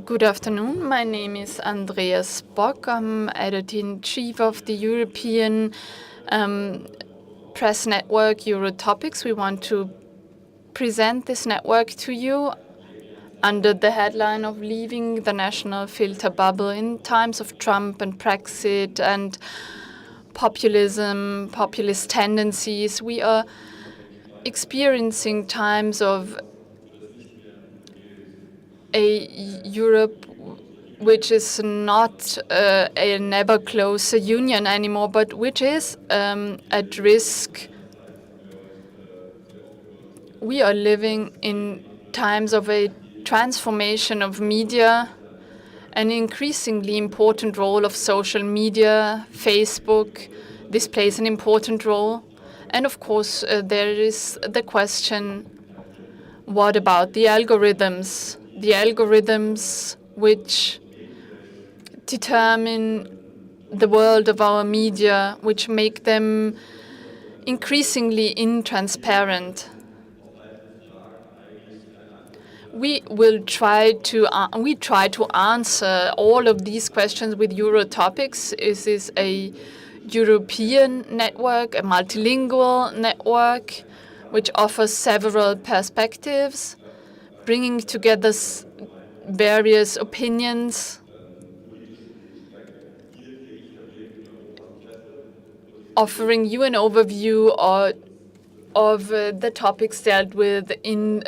Good afternoon. My name is Andreas Bock. I'm editor-in-chief of the European press network Eurotopics. We want to present this network to you under the headline of Leaving the National Filter Bubble in times of Trump and Brexit and populism, populist tendencies. We are experiencing times of a Europe which is not a never closer union anymore, but which is at risk. We are living in times of a transformation of media, an increasingly important role of social media, Facebook. This plays an important role. And of course, there is the question, what about the algorithms? The algorithms which determine the world of our media, which make them increasingly intransparent. We try to answer all of these questions with Eurotopics. Is this a European network, a multilingual network, which offers several perspectives, bringing together various opinions, offering you an overview of the topics dealt with in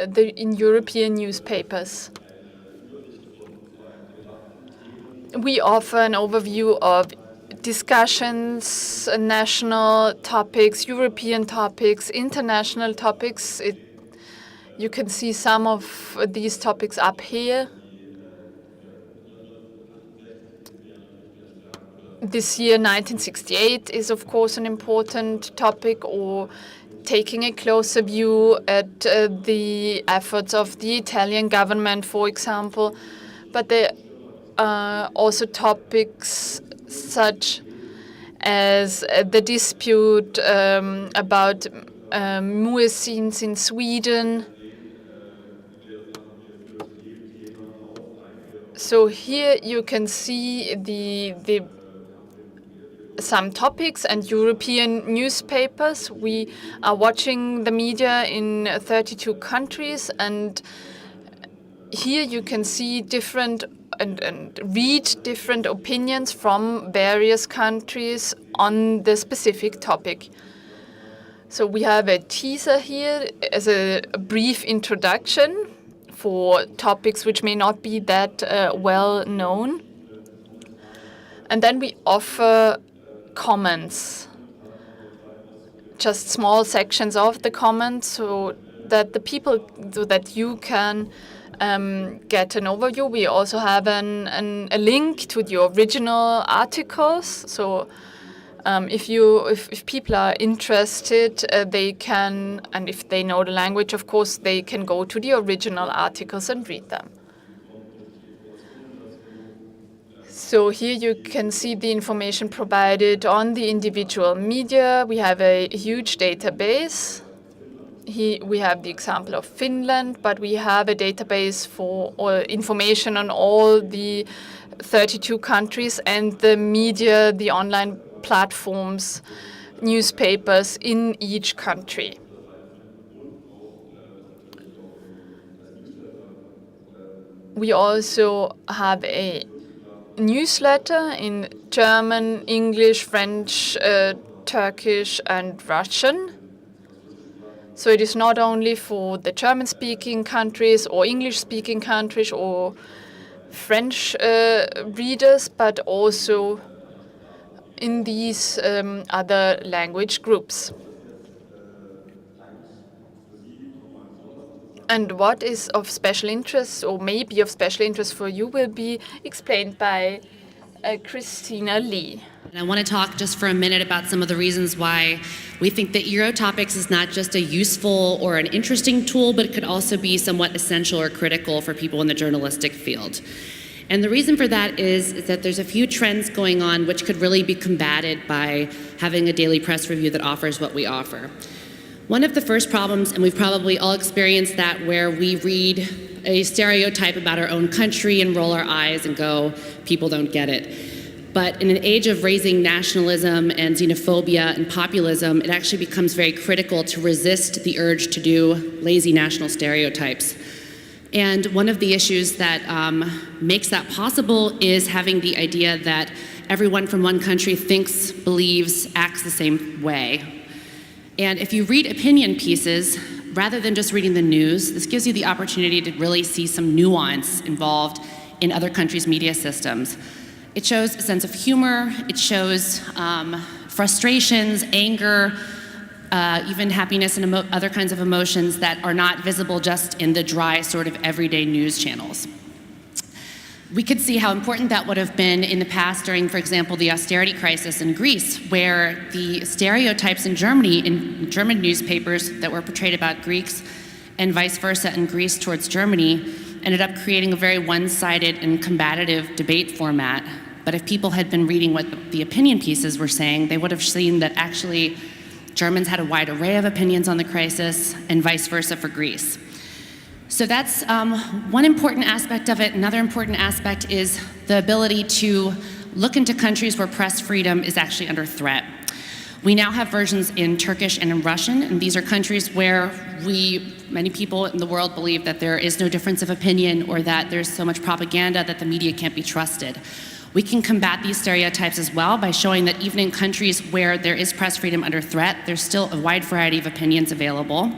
European newspapers. We offer an overview of discussions, national topics, European topics, international topics. You can see some of these topics up here. This year, 1968, is of course an important topic, or taking a closer view at the efforts of the Italian government, for example. But there are also topics such as the dispute about muezzins in Sweden. So here you can see some topics and European newspapers. We are watching the media in 32 countries, and here you can see different and read different opinions from various countries on the specific topic. So we have a teaser here as a brief introduction for topics which may not be that well known. And then we offer comments, just small sections of the comments, so that you can get an overview. We also have a link to the original articles. So if people are interested, they can, and if they know the language, of course, they can go to the original articles and read them. So here you can see the information provided on the individual media. We have a huge database. Here we have the example of Finland, but we have a database for information on all the 32 countries and the media, the online platforms, newspapers in each country. We also have a newsletter in German, English, French, Turkish, and Russian. So it is not only for the German-speaking countries or English-speaking countries or French readers, but also in these other language groups. And what is of special interest, or may be of special interest for you, will be explained by Christina Lee. And I want to talk just for a minute about some of the reasons why we think that Eurotopics is not just a useful or an interesting tool, but it could also be somewhat essential or critical for people in the journalistic field. And the reason for that is that there's a few trends going on which could really be combated by having a daily press review that offers what we offer. One of the first problems, and we've probably all experienced that, where we read a stereotype about our own country and roll our eyes and go, people don't get it. But in an age of raising nationalism and xenophobia and populism, it actually becomes very critical to resist the urge to do lazy national stereotypes. And one of the issues that makes that possible is having the idea that everyone from one country thinks, believes, acts the same way. And if you read opinion pieces, rather than just reading the news, this gives you the opportunity to really see some nuance involved in other countries' media systems. It shows a sense of humor, it shows frustrations, anger, even happiness and other kinds of emotions that are not visible just in the dry sort of everyday news channels. We could see how important that would have been in the past during, for example, the austerity crisis in Greece, where the stereotypes in Germany, in German newspapers that were portrayed about Greeks and vice versa in Greece towards Germany, ended up creating a very one-sided and combative debate format. But if people had been reading what the opinion pieces were saying, they would have seen that actually Germans had a wide array of opinions on the crisis and vice versa for Greece. So that's one important aspect of it. Another important aspect is the ability to look into countries where press freedom is actually under threat. We now have versions in Turkish and in Russian, and these are countries where many people in the world believe that there is no difference of opinion or that there's so much propaganda that the media can't be trusted. We can combat these stereotypes as well by showing that even in countries where there is press freedom under threat, there's still a wide variety of opinions available.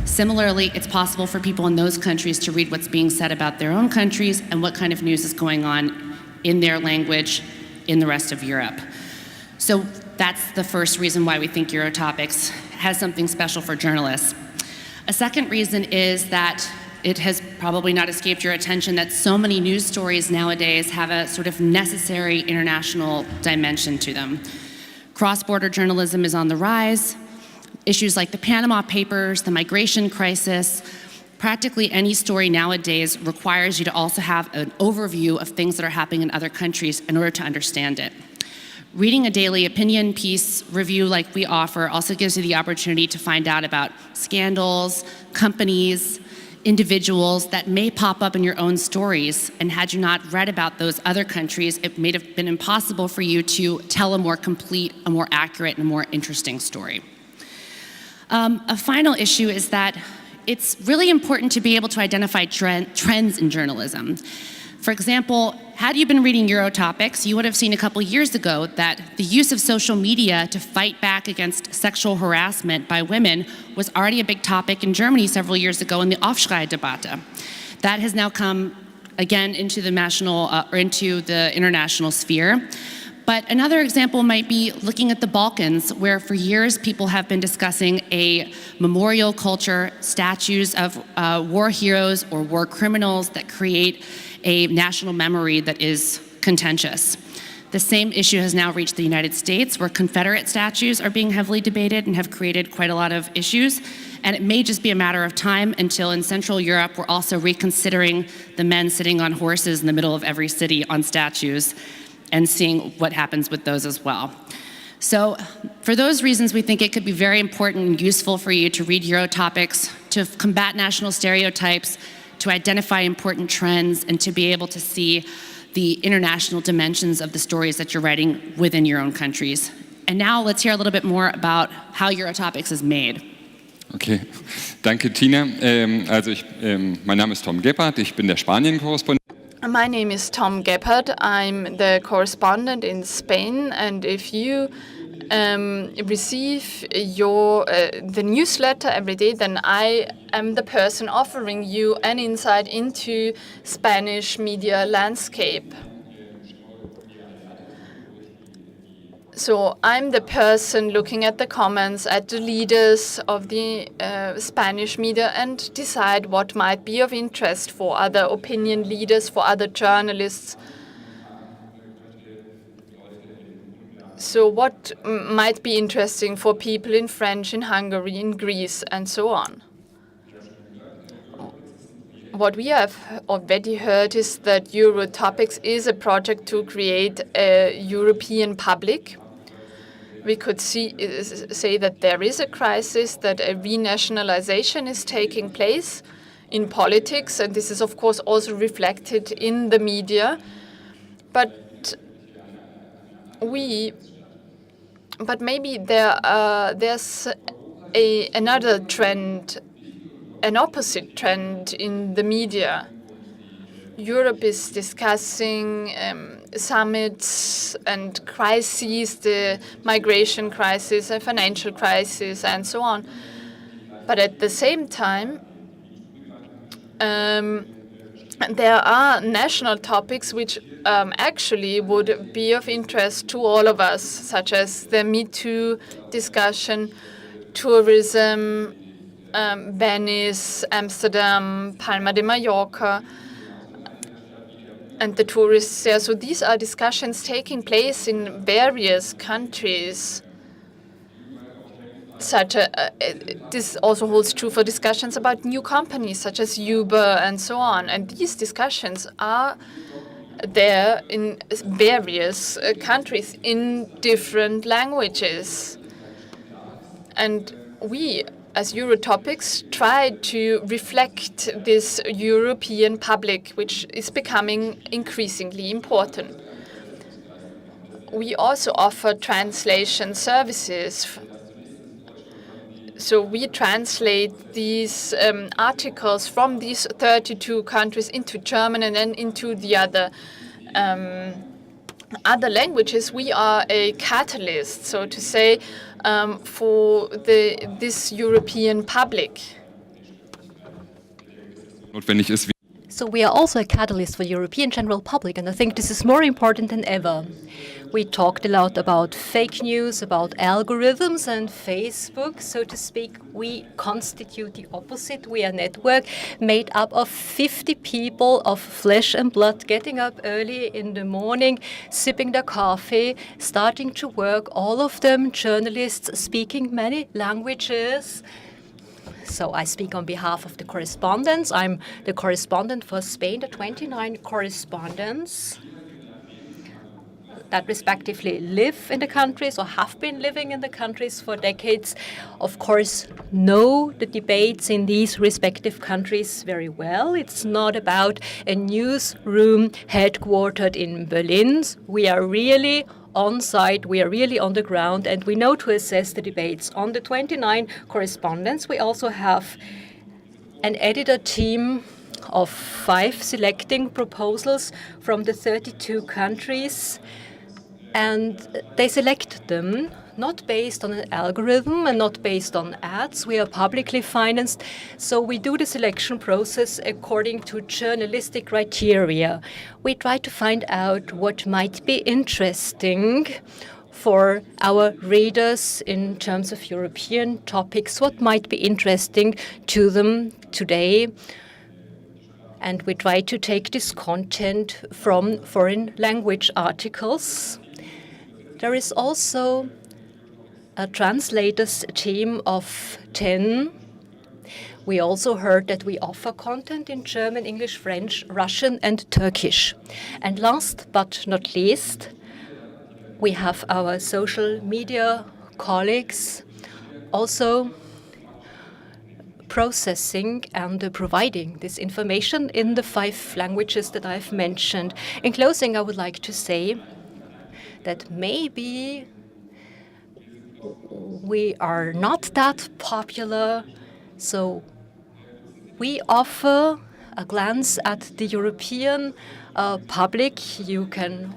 Similarly, it's possible for people in those countries to read what's being said about their own countries and what kind of news is going on in their language in the rest of Europe. So that's the first reason why we think Eurotopics has something special for journalists. A second reason is that it has probably not escaped your attention that so many news stories nowadays have a sort of necessary international dimension to them. Cross-border journalism is on the rise. Issues like the Panama Papers, the migration crisis, practically any story nowadays requires you to also have an overview of things that are happening in other countries in order to understand it. Reading a daily opinion piece review like we offer also gives you the opportunity to find out about scandals, companies, individuals that may pop up in your own stories, and had you not read about those other countries, it may have been impossible for you to tell a more complete, a more accurate, and a more interesting story. A final issue is that it's really important to be able to identify trends in journalism. For example, had you been reading Eurotopics, you would have seen a couple years ago that the use of social media to fight back against sexual harassment by women was already a big topic in Germany several years ago in the Aufschrei-Debatte. That has now come again into the international sphere. But another example might be looking at the Balkans, where for years people have been discussing a memorial culture, statues of war heroes or war criminals that create a national memory that is contentious. The same issue has now reached the United States, where Confederate statues are being heavily debated and have created quite a lot of issues. And it may just be a matter of time until in Central Europe we're also reconsidering the men sitting on horses in the middle of every city on statues, and seeing what happens with those as well. So for those reasons, we think it could be very important and useful for you to read Eurotopics, to combat national stereotypes, to identify important trends, and to be able to see the international dimensions of the stories that you're writing within your own countries. And now let's hear a little bit more about how Eurotopics is made. Okay, danke Tina. Mein Name ist Tom Gebhardt, ich bin der Spanien-Korrespondent. My name is Tom Gebhardt. I'm the correspondent in Spain, and if you receive the newsletter every day, then I am the person offering you an insight into Spanish media landscape. So I'm the person looking at the comments, at the leaders of the Spanish media, and decide what might be of interest for other opinion leaders, for other journalists. So what might be interesting for people in French, in Hungary, in Greece, and so on. What we have already heard is that Eurotopics is a project to create a European public. We could say that there is a crisis, that a renationalization is taking place in politics, and this is of course also reflected in the media. But maybe there's another trend, an opposite trend in the media. Europe is discussing summits and crises, the migration crisis, a financial crisis, and so on. But at the same time, there are national topics which actually would be of interest to all of us, such as the Me Too discussion, tourism, Venice, Amsterdam, Palma de Mallorca, and the tourists there. So these are discussions taking place in various countries. This also holds true for discussions about new companies such as Uber and so on. And these discussions are there in various countries in different languages. And we, as Eurotopics, try to reflect this European public, which is becoming increasingly important. We also offer translation services. So we translate these articles from these 32 countries into German and then into the other languages. We are a catalyst, so to say, for this European public. So we are also a catalyst for the European general public, and I think this is more important than ever. We talked a lot about fake news, about algorithms and Facebook, so to speak. We constitute the opposite. We are a network made up of 50 people of flesh and blood, getting up early in the morning, sipping their coffee, starting to work, all of them journalists speaking many languages. So I speak on behalf of the correspondents. I'm the correspondent for Spain, the 29 correspondents that respectively live in the countries or have been living in the countries for decades, of course, know the debates in these respective countries very well. It's not about a newsroom headquartered in Berlin. We are really on site, we are really on the ground, and we know to assess the debates. On the 29 correspondents, we also have an editor team of 5 selecting proposals from the 32 countries. And they select them not based on an algorithm and not based on ads. We are publicly financed, so we do the selection process according to journalistic criteria. We try to find out what might be interesting for our readers in terms of European topics, what might be interesting to them today. And we try to take this content from foreign language articles. There is also a translators team of 10. We also heard that we offer content in German, English, French, Russian, and Turkish. And last but not least, we have our social media colleagues also processing and providing this information in the 5 languages that I've mentioned. In closing, I would like to say that maybe we are not that popular, so we offer a glance at the European public. You can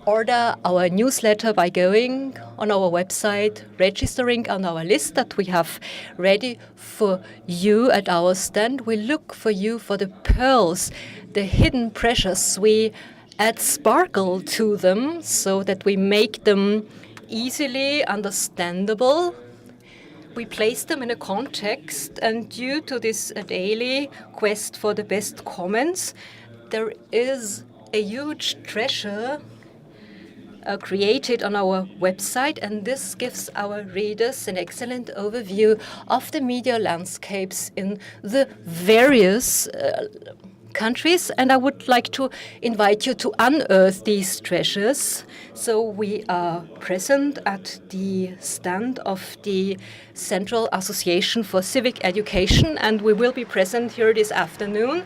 order our newsletter by going on our website, registering on our list that we have ready for you at our stand. We look for you for the pearls, the hidden treasures. We add sparkle to them so that we make them easily understandable. We place them in a context, and due to this daily quest for the best comments, there is a huge treasure created on our website, and this gives our readers an excellent overview of the media landscapes in the various countries, and I would like to invite you to unearth these treasures. So we are present at the stand of the Central Association for Civic Education, and we will be present here this afternoon.